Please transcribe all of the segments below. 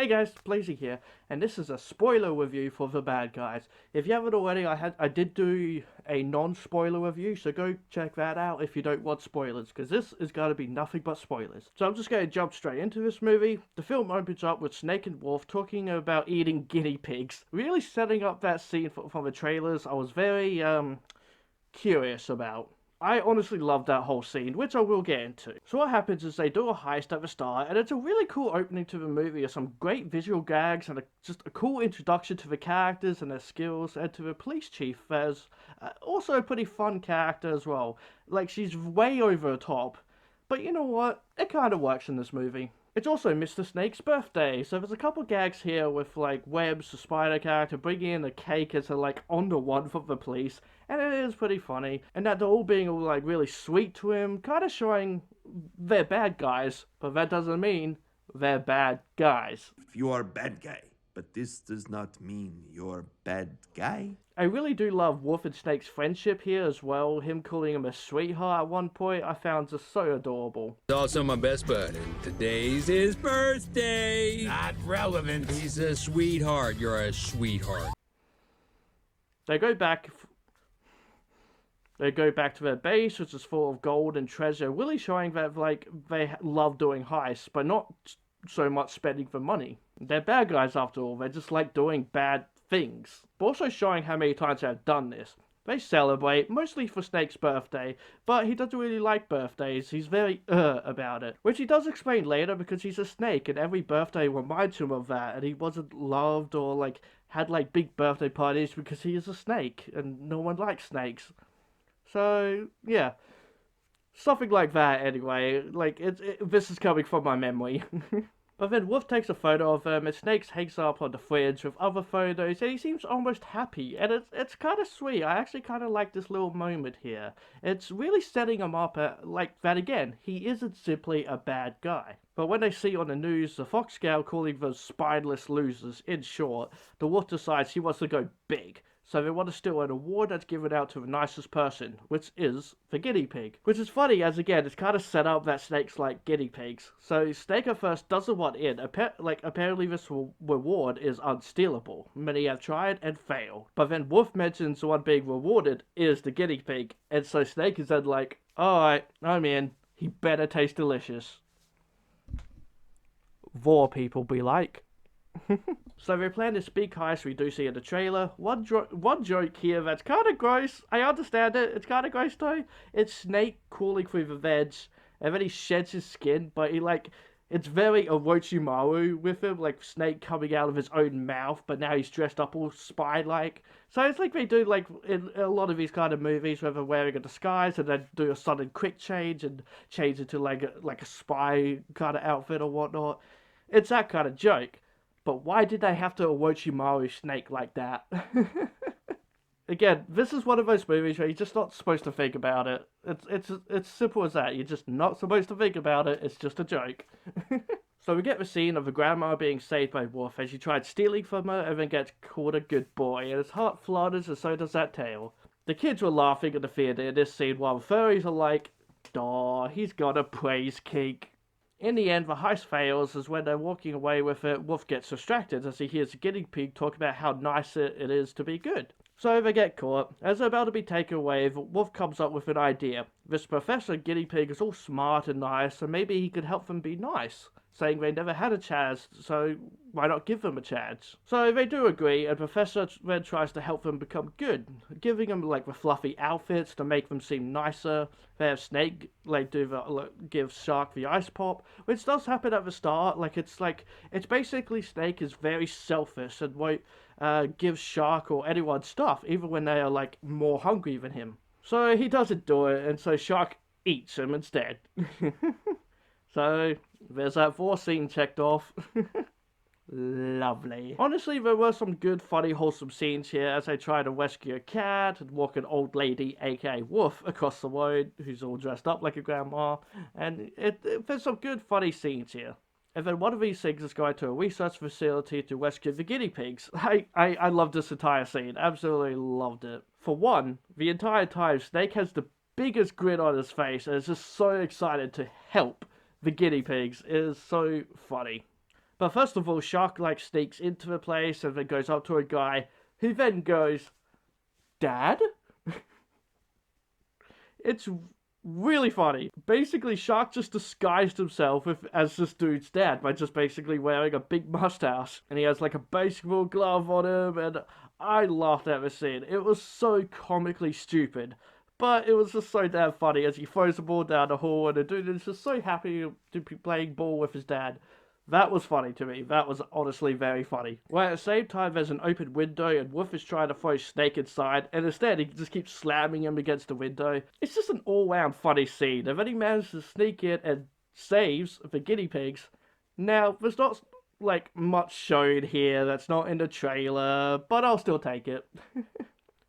Hey guys, Blazie here, and this is a spoiler review for The Bad Guys. If you haven't already, I did do a non-spoiler review, so go check that out if you don't want spoilers, because this is going to be nothing but spoilers. So I'm just going to jump straight into this movie. The film opens up with Snake and Wolf talking about eating guinea pigs, really setting up that scene from the trailers. I was very, curious about. I honestly love that whole scene, which I will get into. So what happens is they do a heist at the start, and it's a really cool opening to the movie. There's some great visual gags and just a cool introduction to the characters and their skills, and to the police chief. There's also a pretty fun character as well. Like, she's way over the top, but you know what? It kind of works in this movie. It's also Mr. Snake's birthday, so there's a couple gags here with, like, Webb's, the spider character, bringing in a cake as a, like, on the one from the police, and it is pretty funny, and that they're all being, all, like, really sweet to him, kind of showing they're bad guys, but that doesn't mean they're bad guys. You are bad guy, but this does not mean you're bad guy. I really do love Wolf and Snake's friendship here as well. Him calling him a sweetheart at one point, I found just so adorable. He's also my best bud, and today's his birthday. Not relevant. He's a sweetheart. You're a sweetheart. They go back to their base, which is full of gold and treasure, really showing that, like, they love doing heists, but not so much spending for money. They're bad guys after all. They just like doing bad things, but also showing how many times they've done this. They celebrate, mostly for Snake's birthday, but he doesn't really like birthdays. He's very about it, which he does explain later because he's a snake and every birthday reminds him of that, and he wasn't loved or, like, had, like, big birthday parties because he is a snake and no one likes snakes. So, yeah. Something like that, anyway. Like, this is coming from my memory. But then Wolf takes a photo of him, and Snake hangs up on the fridge with other photos, and he seems almost happy, and it's kind of sweet. I actually kind of like this little moment here. It's really setting him up like that again. He isn't simply a bad guy. But when they see on the news the Fox Scout calling those spineless losers, in short, the Wolf decides he wants to go big. So they want to steal an award that's given out to the nicest person, which is the guinea pig. Which is funny, as again, it's kind of set up that Snake's like guinea pigs. So Snake at first doesn't want in. Apparently this reward is unstealable. Many have tried and failed. But then Wolf mentions the one being rewarded is the guinea pig. And so Snake is then like, alright, I'm in. He better taste delicious. Vor people be like. So they plan this big heist we do see in the trailer. One joke here that's kind of gross. I understand it. It's kind of gross though. It's Snake crawling through the veg, and then he sheds his skin, but it's very Orochimaru with him, like Snake coming out of his own mouth, but now he's dressed up all spy-like. So it's like they do, like, in a lot of these kind of movies where they're wearing a disguise and then do a sudden quick change and change it to like a spy kind of outfit or whatnot. It's that kind of joke. But why did they have to Orochimaru Snake like that? Again, this is one of those movies where you're just not supposed to think about it. It's simple as that. You're just not supposed to think about it. It's just a joke. So we get the scene of the grandma being saved by Wolf as she tried stealing from her and then gets called a good boy. And his heart flutters and so does that tail. The kids were laughing in the theater in this scene while the furries are like, "Aw, he's got a praise cake." In the end, the heist fails, as when they're walking away with it, Wolf gets distracted as he hears the guinea pig talk about how nice it is to be good. So they get caught. As they're about to be taken away, Wolf comes up with an idea. This Professor Guinea Pig is all smart and nice, so maybe he could help them be nice, saying they never had a chance, so why not give them a chance? So they do agree, and Professor then tries to help them become good, giving them like the fluffy outfits to make them seem nicer. They have Snake give Shark the ice pop, which does happen at the start. It's basically Snake is very selfish and won't give Shark or anyone stuff, even when they are like more hungry than him. So he doesn't do it, and so Shark eats him instead. So there's that Vor scene checked off. Lovely. Honestly, there were some good, funny, wholesome scenes here as they try to rescue a cat and walk an old lady, aka Wolf, across the road, who's all dressed up like a grandma. And there's some good, funny scenes here. And then one of these things is going to a research facility to rescue the guinea pigs. I loved this entire scene. Absolutely loved it. For one, the entire time, Snake has the biggest grin on his face and is just so excited to help the guinea pigs. It is so funny. But first of all, Shark like sneaks into the place and then goes up to a guy who then goes, "Dad?" It's really funny. Basically, Shark just disguised himself as this dude's dad by just basically wearing a big mustache. And he has like a baseball glove on him, and I laughed at the scene. It was so comically stupid. But it was just so damn funny as he throws the ball down the hall and the dude is just so happy to be playing ball with his dad. That was funny to me. That was honestly very funny. Well, at the same time, there's an open window and Wolf is trying to throw Snake inside, and instead he just keeps slamming him against the window. It's just an all-round funny scene, and then he manages to sneak in and saves the guinea pigs. Now, there's not, like, much shown here that's not in the trailer, but I'll still take it.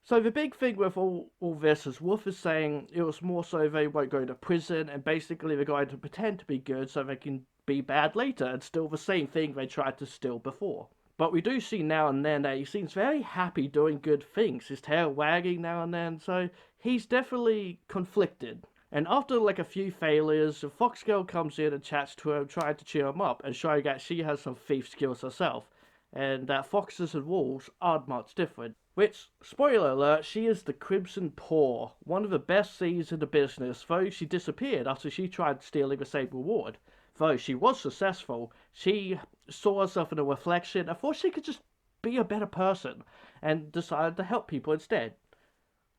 So the big thing with all this is Wolf is saying it was more so they won't go to prison, and basically they're going to pretend to be good so they can be bad later and steal the same thing they tried to steal before. But we do see now and then that he seems very happy doing good things, his tail wagging now and then, so he's definitely conflicted. And after like a few failures, the Fox girl comes in and chats to him, trying to cheer him up and showing that she has some thief skills herself, and that foxes and wolves aren't much different. Which, spoiler alert, she is the Crimson Paw, one of the best seeds in the business, though she disappeared after she tried stealing the same reward. Though she was successful, she saw herself in a reflection and thought she could just be a better person, and decided to help people instead.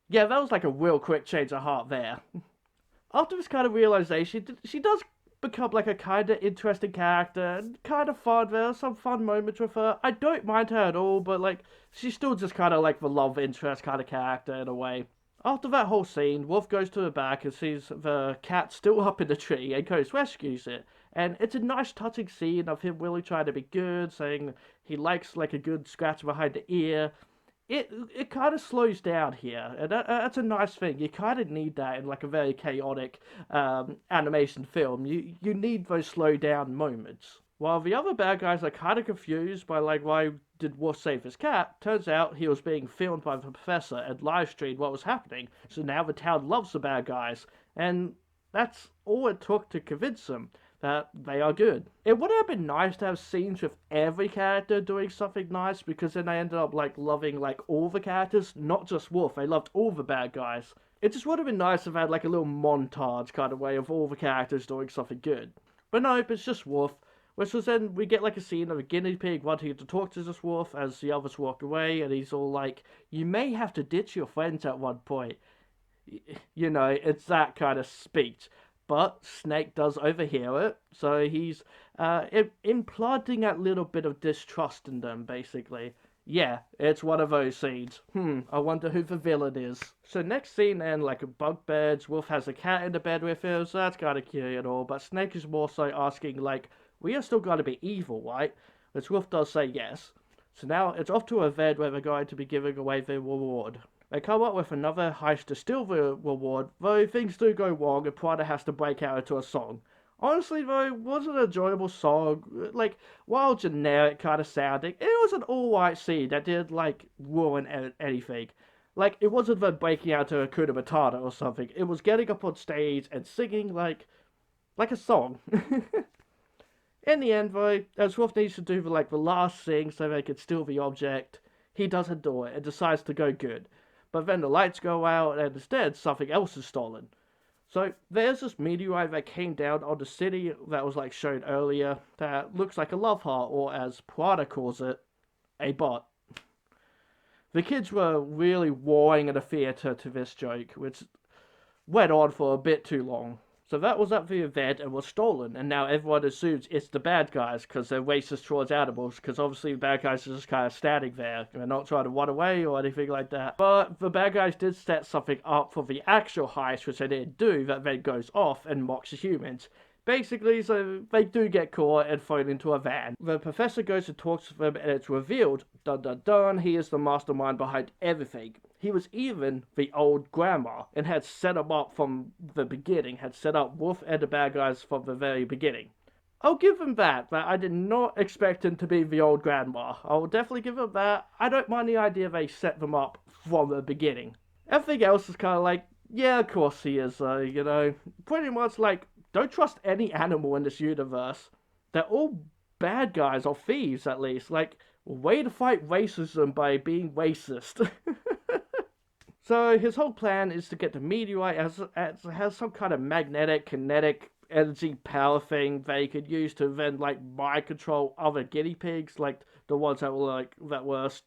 Yeah, that was like a real quick change of heart there. After this kind of realization, she does become like a kind of interesting character and kind of fun. There are some fun moments with her. I don't mind her at all, but like she's still just kind of like the love interest kind of character in a way. After that whole scene, Wolf goes to the back and sees the cat still up in the tree and goes rescues it. And it's a nice touching scene of him really trying to be good, saying he likes like a good scratch behind the ear. It kind of slows down here, and that's a nice thing. You kind of need that in like a very chaotic animation film. You need those slow down moments. While the other bad guys are kind of confused by like why did Wolf save his cat, turns out he was being filmed by the professor and live streamed what was happening. So now the town loves the bad guys, and that's all it took to convince them that they are good. It would have been nice to have scenes with every character doing something nice, because then I ended up like loving like all the characters, not just Wolf. I loved all the bad guys. It just would have been nice if I had like a little montage kind of way of all the characters doing something good. But nope, it's just Wolf. Which was then we get like a scene of a guinea pig wanting to talk to this wolf as the others walk away, and he's all like, "You may have to ditch your friends at one point." You know, it's that kind of speech. But Snake does overhear it, so he's implanting that little bit of distrust in them, basically. Yeah, it's one of those scenes. I wonder who the villain is. So next scene then, like a bunk beds, Wolf has a cat in the bed with him, so that's kind of cute and all, but Snake is more so asking, like, we are still going to be evil, right? Which Wolf does say yes. So now it's off to a event where they're going to be giving away the reward. They come up with another heist to steal the reward, though things do go wrong and Prada has to break out into a song. Honestly though, it was an enjoyable song. Like, while generic kind of sounding, it was an alright scene that didn't like ruin anything. Like, it wasn't them breaking out to Hakuna Matata or something. It was getting up on stage and singing like a song. In the end though, as Wolf needs to do the last thing so they can steal the object, he doesn't do it and decides to go good. But then the lights go out and instead something else is stolen. So there's this meteorite that came down on the city that was like shown earlier that looks like a love heart, or as Prada calls it, a bot. The kids were really roaring in the theatre to this joke, which went on for a bit too long. So that was at the event and was stolen, and now everyone assumes it's the bad guys because they're racist towards animals, because obviously the bad guys are just kind of standing there. They're not trying to run away or anything like that. But the bad guys did set something up for the actual heist, which they didn't do, that then goes off and mocks the humans. Basically, so they do get caught and thrown into a van. The professor goes and talks to them, and it's revealed, dun dun dun, he is the mastermind behind everything. He was even the old grandma, and had set them up from the beginning, had set up Wolf and the bad guys from the very beginning. I'll give him that I did not expect him to be the old grandma. I'll definitely give him that. I don't mind the idea they set them up from the beginning. Everything else is kind of like, yeah, of course he is, you know. Pretty much like, don't trust any animal in this universe. They're all bad guys or thieves at least. Like, way to fight racism by being racist. So his whole plan is to get the meteorite as has some kind of magnetic, kinetic energy power thing they could use to then like mind control other guinea pigs, like the ones that were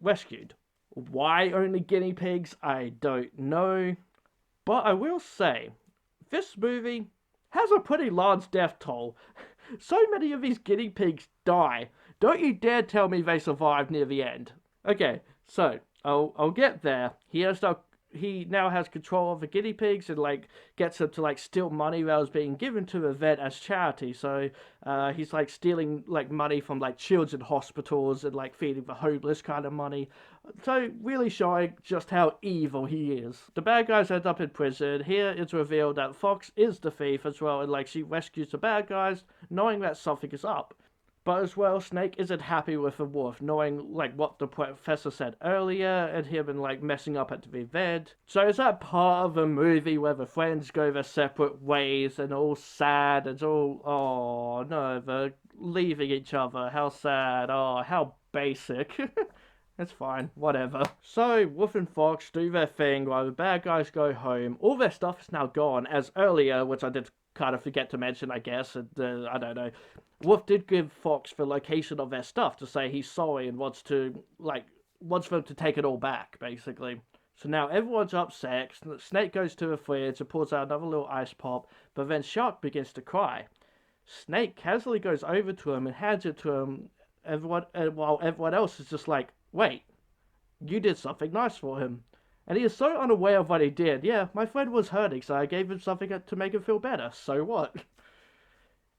rescued. Why only guinea pigs? I don't know. But I will say, this movie has a pretty large death toll. So many of these guinea pigs die. Don't you dare tell me they survived near the end. Okay, so I'll get there. He now has control of the guinea pigs and like gets them to like steal money that was being given to the vet as charity. So he's like stealing like money from like children's hospitals and like feeding the homeless kind of money. So really showing just how evil he is. The bad guys end up in prison. Here it's revealed that Fox is the thief as well, and like she rescues the bad guys knowing that something is up. But as well, Snake isn't happy with the wolf, knowing like what the professor said earlier, and him and like messing up at the event. So is that part of the movie where the friends go their separate ways and all sad? It's all, oh no, they're leaving each other. How sad. Oh, how basic. It's fine, whatever. So, Wolf and Fox do their thing while the bad guys go home. All their stuff is now gone, as earlier, which I did kind of forget to mention, I guess, and I don't know. Wolf did give Fox the location of their stuff to say he's sorry and wants them to take it all back, basically. So now everyone's upset. Snake goes to the fridge and pulls out another little ice pop, but then Shark begins to cry. Snake casually goes over to him and hands it to him, while everyone else is just like, wait, you did something nice for him. And he is so unaware of what he did. Yeah, my friend was hurting, so I gave him something to make him feel better. So what?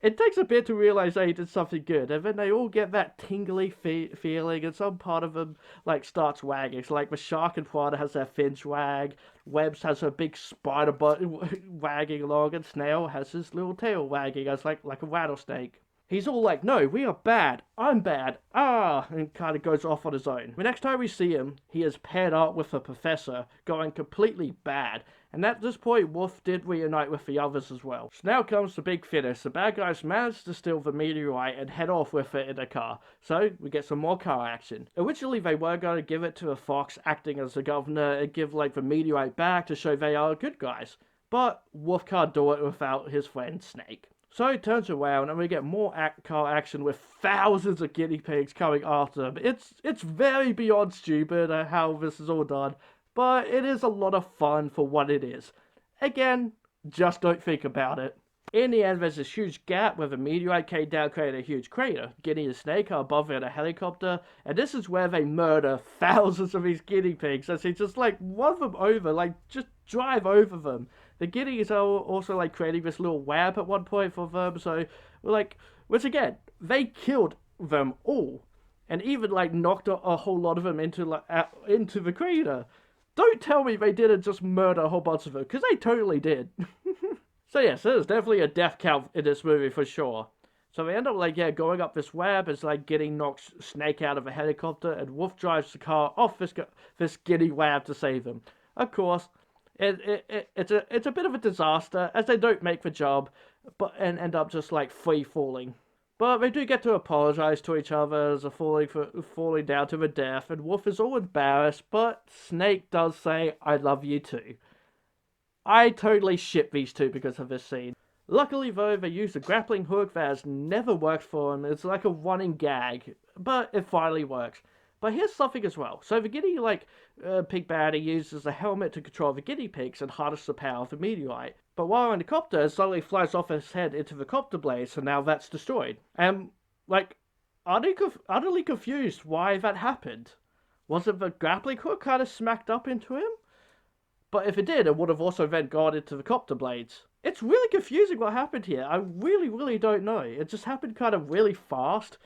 It takes a bit to realize that he did something good, and then they all get that tingly feeling, and some part of them, like, starts wagging. So, like, the shark in Prada has their fins wag, Webbs has her big spider butt wagging along, and Snail has his little tail wagging as, like a rattlesnake. He's all like, no, we are bad, I'm bad, and kind of goes off on his own. The next time we see him, he is paired up with the professor, going completely bad. And at this point, Wolf did reunite with the others as well. So now comes the big finish. The bad guys manage to steal the meteorite and head off with it in a car. So we get some more car action. Originally, they were going to give it to a Fox acting as the governor and give like the meteorite back to show they are good guys. But Wolf can't do it without his friend Snake. So he turns around and we get more car action with thousands of guinea pigs coming after him. It's very beyond stupid how this is all done, but it is a lot of fun for what it is. Again, just don't think about it. In the end, there's this huge gap where the meteorite came down, creating a huge crater. Guinea and Snake are above it in a helicopter, and this is where they murder thousands of these guinea pigs as they just like run them over, like just drive over them. The guineas are also like creating this little web at one point for them, so like, which again, they killed them all, and even like knocked a whole lot of them into the crater. Don't tell me they didn't just murder a whole bunch of them, because they totally did. So yes, there's definitely a death count in this movie for sure. So they end up like, yeah, going up this web. It's like getting knocked Snake out of a helicopter, and Wolf drives the car off this guinea web to save him. Of course, it's a bit of a disaster as they don't make the job, and end up just like free falling. But they do get to apologize to each other as they're falling down to the death, and Wolf is all embarrassed, but Snake does say, I love you too. I totally ship these two because of this scene. Luckily though, they use a grappling hook that has never worked for him. It's like a running gag, but it finally works. But here's something as well. So the guinea pig baddie uses a helmet to control the guinea pigs and harness the power of the meteorite. But while in the copter, it suddenly flies off his head into the copter blade, so now that's destroyed. And, like, utterly confused why that happened. Was it the grappling hook kind of smacked up into him? But if it did, it would have also then gone into the copter blades. It's really confusing what happened here. I really don't know. It just happened kind of really fast.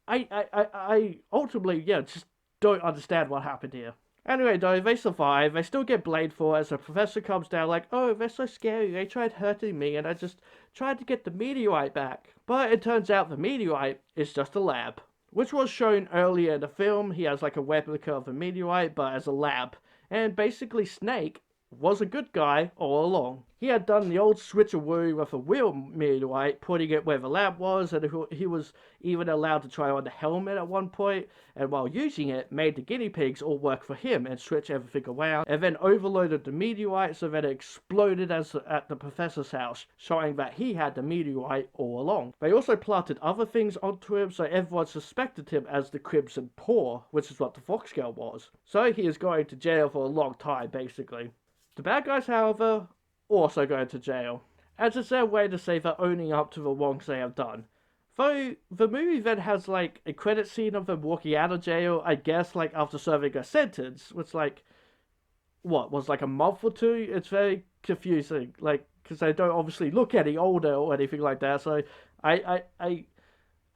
I ultimately, yeah, just don't understand what happened here. Anyway, though, they survive. They still get blamed for it as the professor comes down like, oh, they're so scary. They tried hurting me and I just tried to get the meteorite back. But it turns out the meteorite is just a lab. Which was shown earlier in the film. He has like a replica of the meteorite, but as a lab. And basically Snake was a good guy all along. He had done the old switcheroo with a real meteorite, putting it where the lab was, and he was even allowed to try on the helmet at one point, and while using it, made the guinea pigs all work for him and switch everything around, and then overloaded the meteorite so that it exploded at the professor's house, showing that he had the meteorite all along. They also planted other things onto him, so everyone suspected him as the Crimson Paw, which is what the Fox Girl was. So he is going to jail for a long time, basically. The bad guys, however, also go to jail, as it's their way to say they're owning up to the wrongs they have done. Though the movie then has like a credit scene of them walking out of jail, I guess like after serving a sentence, which like, what, was like a month or two? It's very confusing, like, because they don't obviously look any older or anything like that, so I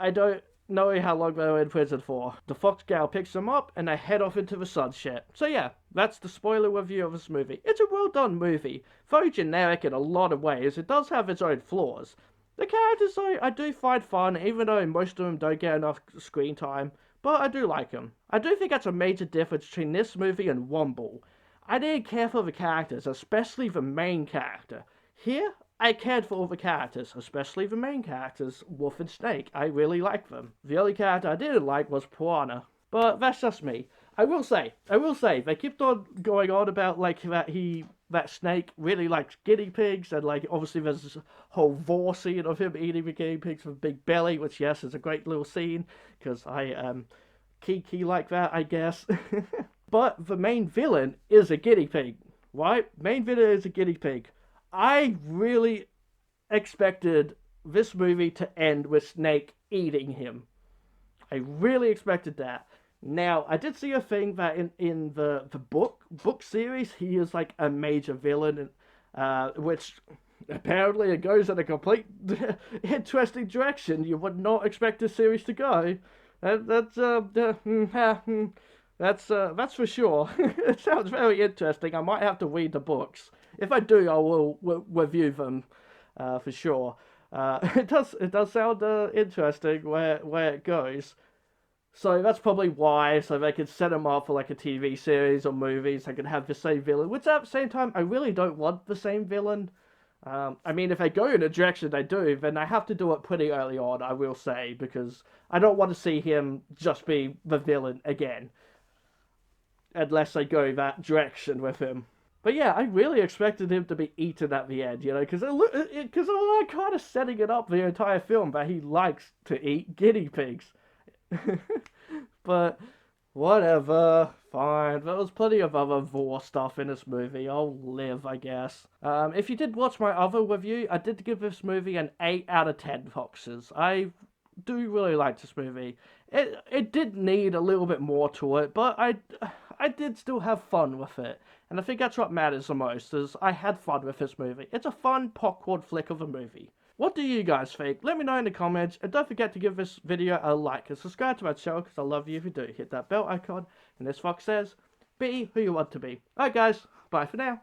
don't know how long they were in prison for. The Fox Gal picks them up and they head off into the sunset. So yeah, that's the spoiler review of this movie. It's a well done movie. Though generic in a lot of ways, it does have its own flaws. The characters though, I do find fun, even though most of them don't get enough screen time, but I do like them. I do think that's a major difference between this movie and Womble. I didn't care for the characters, especially the main character. Here, I cared for all the characters, especially the main characters, Wolf and Snake. I really liked them. The only character I didn't like was Piranha. But that's just me. I will say, they kept on going on about like that Snake really likes guinea pigs, and like obviously there's this whole vor scene of him eating the guinea pigs with a big belly, which yes is a great little scene, because I kiki like that, I guess. But the main villain is a guinea pig, right? Main villain is a guinea pig. I really expected this movie to end with Snake eating him. I really expected that. Now, I did see a thing that in the book series, he is like a major villain, which apparently it goes in a complete interesting direction. You would not expect this series to go. That's for sure. It sounds very interesting. I might have to read the books. If I do, I will review them for sure. It does sound interesting where it goes. So that's probably why, so they could set him up for like a TV series or movies. They could have the same villain, which at the same time, I really don't want the same villain. I mean, if they go in a direction they do, then they have to do it pretty early on, I will say, because I don't want to see him just be the villain again. Unless they go that direction with him. But yeah, I really expected him to be eaten at the end, you know, because they're kind of setting it up the entire film that he likes to eat guinea pigs. But whatever, fine. There was plenty of other vor stuff in this movie. I'll live, I guess. If you did watch my other review, I did give this movie an 8 out of 10 foxes. I do really like this movie. It did need a little bit more to it, but I did still have fun with it. And I think that's what matters the most, is I had fun with this movie. It's a fun popcorn flick of a movie. What do you guys think? Let me know in the comments, and don't forget to give this video a like and subscribe to my channel, because I love you if you do. Hit that bell icon, and as Fox says, be who you want to be. Alright guys, bye for now.